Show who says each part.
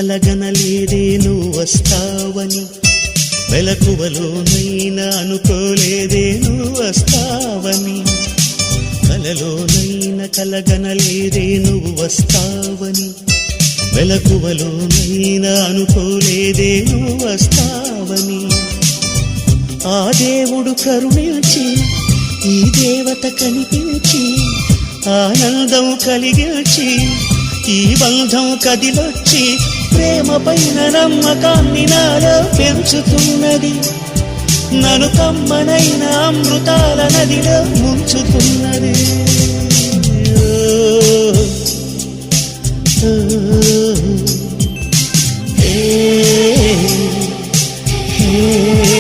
Speaker 1: కలగనలేదే నువ్వు వస్తావని, మెలకువలోనైనా అనుకోలేదే నువ్వు వస్తావని, కలలోనైనా కలగనలేదే నువ్వు వస్తావని, మెలకువలోనైనా అనుకోలేదే నువ్వు వస్తావని. ఆ దేవుడు కరుణించి ఈ దేవత కనిపించి ఆనందం కలిగించి ఈ బంధం కదిలొచ్చి ప్రేమ పైన నమ్మకాన్ని నాలో పెంచుతున్నది, నన్ను కమ్మనైన అమృతాల నదిలో ముంచుతున్నది.